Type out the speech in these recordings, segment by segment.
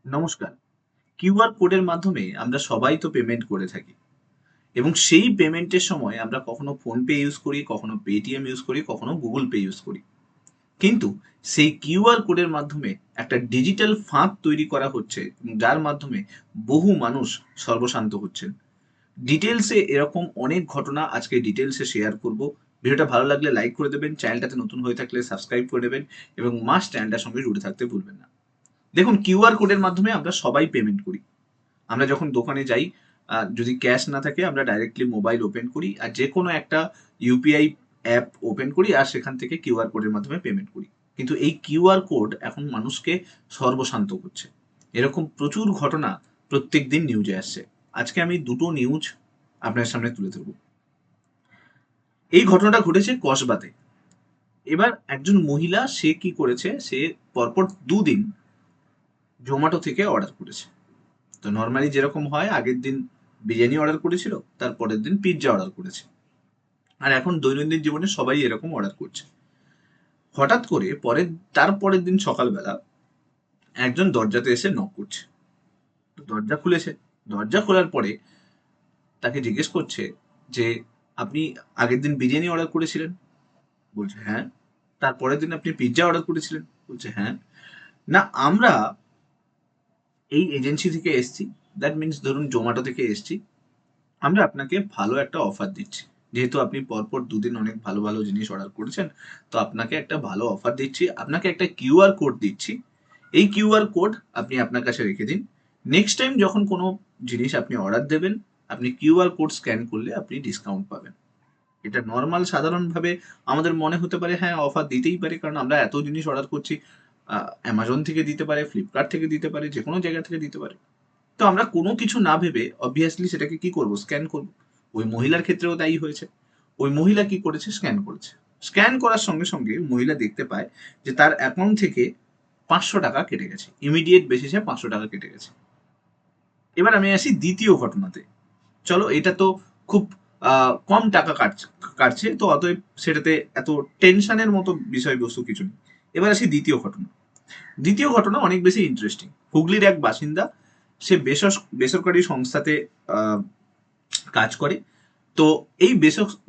নমস্কার। কিউআর কোডের মাধ্যমে আমরা সবাই তো পেমেন্ট করে থাকি এবং সেই পেমেন্টের সময় আমরা কখনো ফোনপে ইউজ করি, কখনো পেটিএম ইউজ করি, কখনো গুগল পে ইউজ করি। কিন্তু সেই কিউআর কোডের মাধ্যমে একটা ডিজিটাল ফাঁদ তৈরি করা হচ্ছে এবং যার মাধ্যমে বহু মানুষ সর্বশান্ত হচ্ছেন। ডিটেলসে এরকম অনেক ঘটনা আজকে ডিটেলসে শেয়ার করব। ভিডিওটা ভালো লাগলে লাইক করে দেবেন, চ্যানেলটাতে নতুন হয়ে থাকলে সাবস্ক্রাইব করে দেবেন এবং মাস্ট চ্যানেলটার সঙ্গে জুড়ে থাকতে ভুলবেন না। দেখুন, কিউআর কোডের মাধ্যমে আমরা সবাই পেমেন্ট করি। আমরা যখন দোকানে যাই, যদি ক্যাশ না থাকে আমরা ডাইরেক্টলি মোবাইল ওপেন করি আর যে কোনো একটা ইউপিআই অ্যাপ ওপেন করি আর সেখান থেকে কিউআর কোডের মাধ্যমে পেমেন্ট করি। কিন্তু এই কিউআর কোড এখন মানুষকে সর্বশান্ত করছে। এরকম প্রচুর ঘটনা প্রত্যেক দিন নিউজে আসছে। আজকে আমি দুটো নিউজ আপনার সামনে তুলে ধরব। এই ঘটনাটা ঘটেছে কসবাতে। এবার একজন মহিলা, সে কি করেছে, সে পরপর দুদিন জোম্যাটো থেকে অর্ডার করেছে। তো নর্মালি যেরকম হয়, আগের দিন বিরিয়ানি অর্ডার করেছিল, তার পরের দিন পিৎজা অর্ডার করেছে। আর এখন দৈনন্দিন জীবনে সবাই এরকম অর্ডার করছে। হঠাৎ করে তার পরের দিন সকালবেলা একজন দরজাতে এসে নক করছে। তো দরজা খুলেছে। দরজা খোলার পরে তাকে জিজ্ঞেস করছে যে, আপনি আগের দিন বিরিয়ানি অর্ডার করেছিলেন? বলছে হ্যাঁ। তার পরের দিন আপনি পিৎজা অর্ডার করেছিলেন? বলছে হ্যাঁ। না, আমরা এই এজেন্সি থেকে এসছি, দ্যাট মিনস ধরুন জোম্যাটো থেকে এসছি, আমরা আপনাকে ভালো একটা অফার দিচ্ছি। যেহেতু আপনি পরপর দুদিন অনেক ভালো ভালো জিনিস অর্ডার করেছেন, তো আপনাকে একটা ভালো অফার দিচ্ছি, আপনাকে একটা কিউআর কোড দিচ্ছি। এই কিউআর কোড আপনি আপনার কাছে রেখে দিন। নেক্সট টাইম যখন কোনো জিনিস আপনি অর্ডার দেবেন, আপনি কিউআর কোড স্ক্যান করলে আপনি ডিসকাউন্ট পাবেন। এটা নর্মাল সাধারণভাবে আমাদের মনে হতে পারে হ্যাঁ, অফার দিতেই পারে, কারণ আমরা এত জিনিস অর্ডার করছি। অ্যামাজন থেকে দিতে পারে, ফ্লিপকার্ট থেকে দিতে পারে, যে কোনো জায়গা থেকে দিতে পারে। তো আমরা কোনো কিছু না ভেবে অবভিয়াসলি সেটাকে কি করব, স্ক্যান করব। ওই মহিলার ক্ষেত্রেও তাই হয়েছে। ওই মহিলা কি করেছে, স্ক্যান করেছে। স্ক্যান করার সঙ্গে সঙ্গে মহিলা দেখতে পায় যে তার অ্যাকাউন্ট থেকে 500 টাকা কেটে গেছে, ইমিডিয়েট বেসিসে 500 টাকা কেটে গেছে। এবার আমি আসি দ্বিতীয় ঘটনাতে। চলো, এটা তো খুব কম টাকা কাটছে, তো অতএব সেটাতে এত টেনশনের মতো বিষয়বস্তু কিছু নেই। এবার আসি দ্বিতীয় ঘটনা। দ্বিতীয় ঘটনা অনেক বেশি ইন্টারেস্টিং। হুগলির এক বাসিন্দা, সে বেসরকারি সংস্থাতে আহ, কাজ করে। তো এই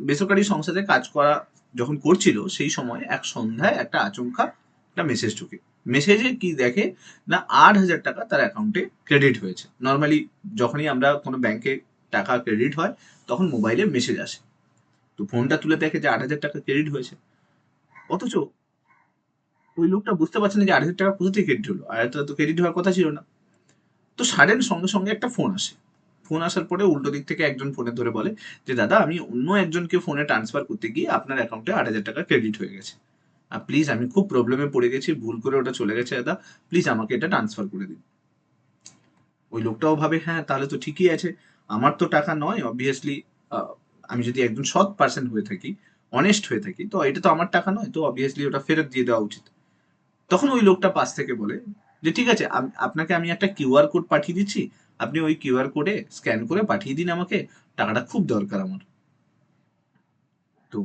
বেসরকারি সংস্থাতে কাজ করা যখন করছিল, সেই সময় এক সন্ধ্যায় একটা আচমকা একটা মেসেজ ঢুকে। মেসেজে কি দেখে না, 8,000 টাকা তার অ্যাকাউন্টে ক্রেডিট হয়েছে। নর্মালি যখনই আমরা কোনো ব্যাংকে টাকা ক্রেডিট হয়, তখন মোবাইলে মেসেজ আসে। তো ফোনটা তুলে দেখে যে 8,000 টাকা ক্রেডিট হয়েছে। অথচ ওই লোকটা বুঝতে পারছে না যে 8,000 টাকা কোথা থেকে ক্রেডিট হলো, আর তো ক্রেডিট হওয়ার কথা ছিল না। তো সাডেন সঙ্গে সঙ্গে একটা ফোন আসে। ফোন আসার পরে উল্টো দিক থেকে একজন ফোনে ধরে বলে যে, দাদা, আমি অন্য একজনকে ফোনে ট্রান্সফার করতে গিয়ে আপনার অ্যাকাউন্টে 8,000 টাকা ক্রেডিট হয়ে গেছে। আর প্লিজ, আমি খুব প্রবলেমে পড়ে গেছি, ভুল করে ওটা চলে গেছে দাদা, প্লিজ আমাকে এটা ট্রান্সফার করে দিন। ওই লোকটাও ভাবে হ্যাঁ, তাহলে তো ঠিকই আছে, আমার তো টাকা নয় অবভিয়াসলি। আমি যদি একজন সৎ পার্সন হয়ে থাকি, অনেস্ট হয়ে থাকি, তো এটা তো আমার টাকা নয়, তো অবভিয়াসলি ওটা ফেরত দিয়ে দেওয়া উচিত। তখন ওই লোকটা পাশ থেকে বলে যে, ঠিক আছে, আপনাকে আমি একটা কিউআর কোড পাঠিয়ে দিচ্ছি, আপনি ওই কিউআর কোডে স্ক্যান করে পাঠিয়ে দিন আমাকে, টাকাটা খুব দরকার আমার। তো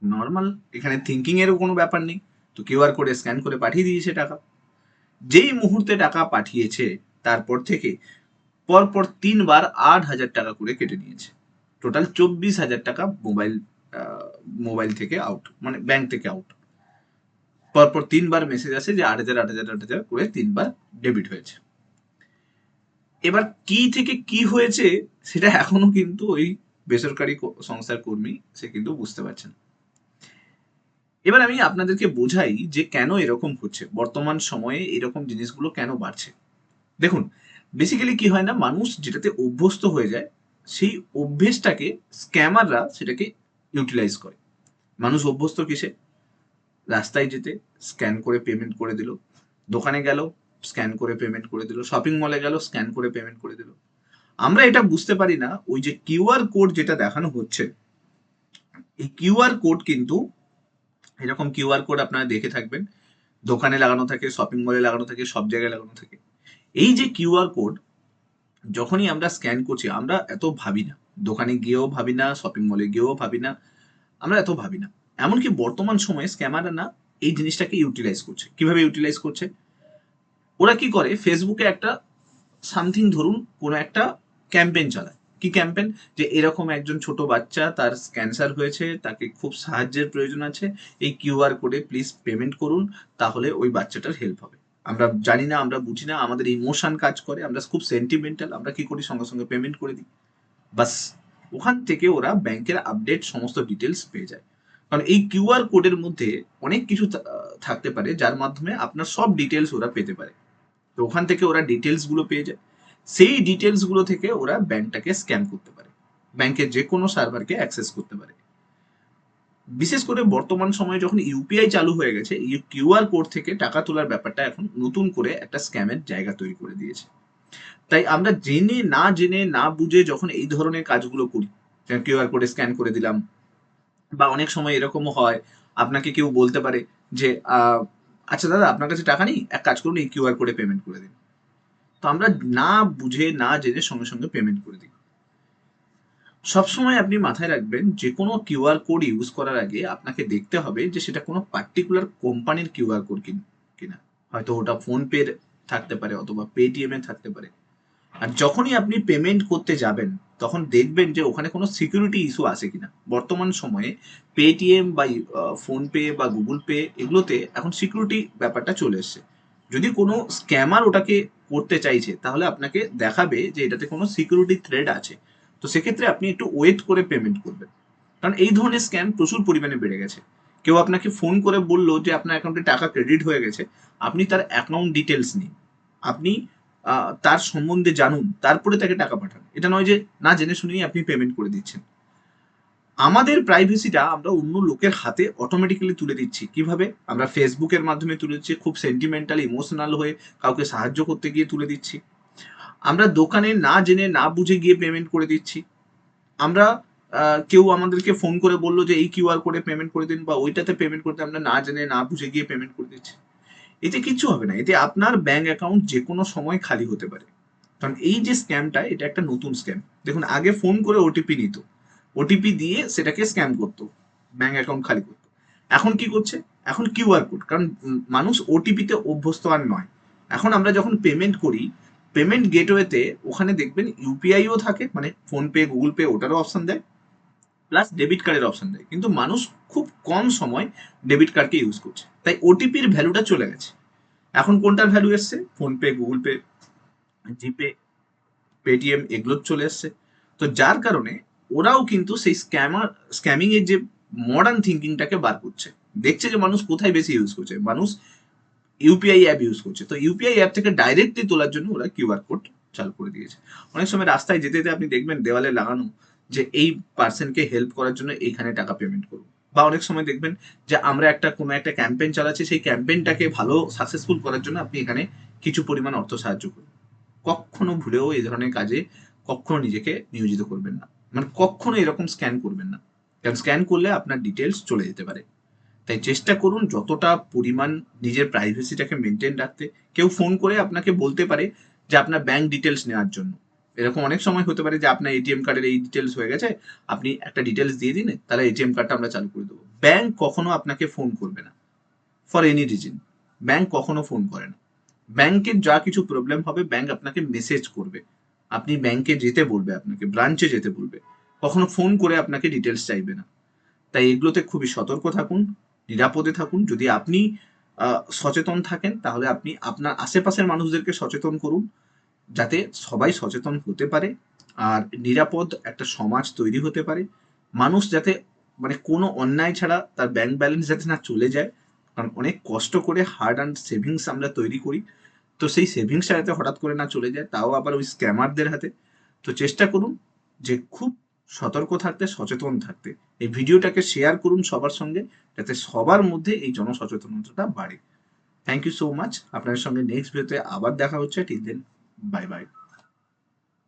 নর্মাল, এখানে থিঙ্কিং এরও কোনো ব্যাপার নেই। তো কিউআর কোডে স্ক্যান করে পাঠিয়ে দিয়েছে টাকা। যেই মুহূর্তে টাকা পাঠিয়েছে, তারপর থেকে পরপর 3 বার 8,000 টাকা করে কেটে নিয়েছে। টোটাল 24,000 টাকা মোবাইল থেকে আউট, মানে ব্যাংক থেকে আউট। পরপর 3 বার মেসেজ আসে যে 8,000 8,000 8,000 করে 3 বার ডেবিট হয়েছে। এবার কি থেকে কি হয়েছে সেটা এখনো কিন্তু ওই বেসরকারি সংস্থার কর্মী সে কিন্তু বুঝতে পারছেন। এবার আমি আপনাদেরকে বোঝাই যে কেন এরকম হচ্ছে, বর্তমান সময়ে এরকম জিনিসগুলো কেন বাড়ছে। দেখুন, বেসিক্যালি কি হয় না, মানুষ যেটাতে অভ্যস্ত হয়ে যায়, সেই অভ্যেসটাকে স্ক্যামাররা সেটাকে ইউটিলাইজ করে। মানুষ অভ্যস্ত কিসে? রাস্তায় যেতে স্ক্যান করে পেমেন্ট করে দিল, দোকানে গেল স্ক্যান করে পেমেন্ট করে দিল, শপিং মলে গেল স্ক্যান করে পেমেন্ট করে দিল। আমরা এটা বুঝতে পারি না, ওই যে কিউআর কোড যেটা দেখানো হচ্ছে, এই কিউআর কোড কিন্তু, এরকম কিউআর কোড আপনারা দেখে থাকবেন, দোকানে লাগানো থাকে, শপিং মলে লাগানো থাকে, সব জায়গায় লাগানো থাকে। এই যে কিউআর কোড যখনই আমরা স্ক্যান করছি, আমরা এত ভাবি না, দোকানে গিয়েও ভাবি না, শপিং মলে গিয়েও ভাবি না, আমরা এত ভাবি না। এমনকি বর্তমান সময়ে স্ক্যামাররা না এই জিনিসটাকে ইউটিলাইজ করছে। কিভাবে ইউটিলাইজ করছে? ওরা কি করে, ফেসবুকে একটা সামথিং ধরুন কোনো একটা ক্যাম্পেইন চালায়। কি ক্যাম্পেইন? যে এরকম একজন ছোট বাচ্চা, তার ক্যান্সার হয়েছে, তাকে খুব সাহায্যের প্রয়োজন আছে, এই কিউআর কোডে প্লিজ পেমেন্ট করুন, তাহলে ওই বাচ্চাটার হেল্প হবে। আমরা জানি না, আমরা বুঝি না, আমাদের ইমোশন কাজ করে, আমরা খুব সেন্টিমেন্টাল, আমরা কি করি সঙ্গে সঙ্গে পেমেন্ট করে দিই। বাস, ওখান থেকে ওরা ব্যাংকের আপডেট সমস্ত ডিটেলস পেয়ে যায়। কারণ এই কিউআর কোডের মধ্যে অনেক কিছু থাকতে পারে যার মাধ্যমে আপনার সব ডিটেলস ওরা পেতে পারে। তো ওখান থেকে ওরা ডিটেলস গুলো পেয়ে যায়। সেই ডিটেলস গুলো থেকে ওরা ব্যাংকটাকে স্ক্যাম করতে পারে, ব্যাংকের যে কোনো সার্ভারকে অ্যাক্সেস করতে পারে। বিশেষ করে বর্তমান সময়ে যখন ইউপিআই চালু হয়ে গেছে, এই কিউআর কোড থেকে টাকা তোলার ব্যাপারটা এখন নতুন করে একটা স্ক্যামের জায়গা তৈরি করে দিয়েছে। তাই আমরা জেনে না বুঝে যখন এই ধরনের কাজগুলো করি, কিউআর কোডে স্ক্যান করে দিলাম, বা অনেক সময় এরকমও হয় আপনাকে কেউ বলতে পারে যে আচ্ছা দাদা, আপনার কাছে টাকা নেই, এক কাজ করুন, এই কিউআর কোডে পেমেন্ট করে দিন। তো আমরা না বুঝে না জেনে সঙ্গে সঙ্গে পেমেন্ট করে দিই। সবসময় আপনি মাথায় রাখবেন, যে কোনো কিউআর কোড ইউজ করার আগে আপনাকে দেখতে হবে যে সেটা কোনো পার্টিকুলার কোম্পানির কিউআর কোড কিনা। হয়তো ওটা ফোন পে থাকতে পারে, অথবা পেটিএম এ থাকতে পারে। আর যখনই আপনি পেমেন্ট করতে যাবেন, তখন দেখবেন যে ওখানে কোনো সিকিউরিটি ইস্যু আছে কিনা। বর্তমান সময়ে পেটিএম বা ফোন পে বা গুগল পে, এগুলোতে এখন সিকিউরিটি ব্যাপারটা চলে এসছে। যদি কোনো স্ক্যামার ওটাকে করতে চাইছে, তাহলে আপনাকে দেখাবে যে এটাতে কোনো সিকিউরিটি থ্রেড আছে। তো সেক্ষেত্রে আপনি একটু ওয়েট করে পেমেন্ট করবেন, কারণ এই ধরনের স্ক্যাম প্রচুর পরিমাণে বেড়ে গেছে। কেউ আপনাকে ফোন করে বললো যে আপনার অ্যাকাউন্টে টাকা ক্রেডিট হয়ে গেছে, আপনি তার অ্যাকাউন্ট ডিটেলস নিন, আপনি তার সম্বন্ধে জানুন, তারপরে তাকে টাকা পাঠান। এটা নয় যে না জেনে শুনেই আপনি পেমেন্ট করে দিচ্ছেন। আমাদের প্রাইভেসিটা আমরা অন্য লোকের হাতে অটোমেটিক্যালি তুলে দিচ্ছি। কিভাবে? আমরা ফেসবুকের মাধ্যমে তুলে দিচ্ছি, খুব সেন্টিমেন্টাল ইমোশনাল হয়ে কাউকে সাহায্য করতে গিয়ে তুলে দিচ্ছি। আমরা দোকানে না জেনে না বুঝে গিয়ে পেমেন্ট করে দিচ্ছি। আমরা কেউ আমাদেরকে ফোন করে বললো যে এই কিউআর কোডে পেমেন্ট করে দিন, বা ওইটাতে পেমেন্ট করতে, আমরা না জেনে না বুঝে গিয়ে পেমেন্ট করে দিচ্ছি। এতে কিচ্ছু হবে না, এতে আপনার ব্যাংক অ্যাকাউন্ট যে কোনো সময় খালি হতে পারে। কারণ এই যে স্ক্যামটা, এটা একটা নতুন স্ক্যাম। দেখুন, আগে ফোন করে ওটিপি নিত, ওটিপি দিয়ে সেটাকে স্ক্যাম করতো, ব্যাংক অ্যাকাউন্ট খালি করতো। এখন কি করছে? এখন কিউআর কোড, কারণ মানুষ ওটিপিতে অভ্যস্ত আর নয়। এখন আমরা যখন পেমেন্ট করি, পেমেন্ট গেটওয়েতে ওখানে দেখবেন ইউপিআইও থাকে, মানে ফোন পে গুগল পে ওটারও অপশন দেয়, প্লাস ডেবিট কার্ডের অপশন দেয়। কিন্তু মানুষ খুব কম সময় ডেবিট কার্ডকে ইউজ করছে, তাই ওটিপির ভ্যালুটা চলে গেছে। এখন কোনটার ভ্যালু এসছে? ফোন পে, গুগল পে, জিপে, পেটিএম, এগুলো চলে এসছে। তো যার কারণে ওরাও কিন্তু সেই স্ক্যামিং এর যে মডার্ন থিঙ্কিংটাকে বার করছে। দেখছে যে মানুষ কোথায় বেশি ইউজ করছে, মানুষ ইউপিআই অ্যাপ ইউজ করছে, তো ইউপিআই অ্যাপ থেকে ডাইরেক্টলি তোলার জন্য ওরা কিউআর কোড চালু করে দিয়েছে। অনেক সময় রাস্তায় যেতে যেতে আপনি দেখবেন দেওয়ালে লাগানো যে এই পার্সনকে হেল্প করার জন্য এইখানে টাকা পেমেন্ট করুন। বা অনেক সময় দেখবেন যে আমরা কোনো একটা ক্যাম্পেইন চালাচ্ছি, সেই ক্যাম্পেইনটাকে ভালো সাকসেসফুল করার জন্য আপনি এখানে কিছু পরিমাণ অর্থ সাহায্য করুন। কখনো ভুলেও এই ধরনের কাজে কখনো নিজেকে নিয়োজিত করবেন না, মানে কখনো এরকম স্ক্যান করবেন না, কারণ স্ক্যান করলে আপনার ডিটেলস চলে যেতে পারে। তাই চেষ্টা করুন যতটা পরিমাণ নিজের প্রাইভেসিটাকে মেনটেন রাখতে। কেউ ফোন করে আপনাকে বলতে পারে যে আপনার ব্যাংক ডিটেলস নেওয়ার জন্য। এরকম অনেক সময় হতে পারে যে আপনার এটিএম কার্ডের এই ডিটেলস হয়ে গেছে, আপনি একটা ডিটেলস দিয়ে দিন, তাহলে এটিএম কার্ডটা আমরা চালু করে দেবো। ব্যাংক কখনো আপনাকে ফোন করবে না, ফর এনি রিজন। ব্যাংক কখনো ফোন করে না। ব্যাংকের যা কিছু প্রবলেম হবে, ব্যাংক আপনাকে মেসেজ করবে, আপনি ব্যাংকে যেতে বলবে, আপনাকে ব্রাঞ্চে যেতে বলবে, কখনো ফোন করে আপনাকে ডিটেলস চাইবে না। তাই এগুলোতে খুবই সতর্ক থাকুন, নিরাপদে থাকুন। যদি আপনি সচেতন থাকেন, তাহলে আপনি আপনার আশেপাশের মানুষদেরকে সচেতন করুন, যাতে সবাই সচেতন হতে পারে, আর নিরাপদ একটা সমাজ তৈরি হতে পারে। মানুষ যাতে, মানে কোনো অন্যায় ছাড়া তার ব্যাংক ব্যালেন্স যাতে না চলে যায়, কারণ অনেক কষ্ট করে হার্ড অ্যান্ড সেভিংস আমরা তৈরি করি, তো সেই সেভিংসটা যাতে হঠাৎ করে না চলে যায়, তাও আবার ওই স্ক্যামারদের হাতে। তো চেষ্টা করুন যে খুব সতর্ক থাকতে, সচেতন থাকতে। এই ভিডিওটাকে শেয়ার করুন সবার সঙ্গে, যাতে সবার মধ্যে এই জনসচেতনতাটা বাড়ে। Thank you so much. আপনাদের সঙ্গে নেক্সট ভিডিওতে আবার দেখা হচ্ছে। Till then, bye by.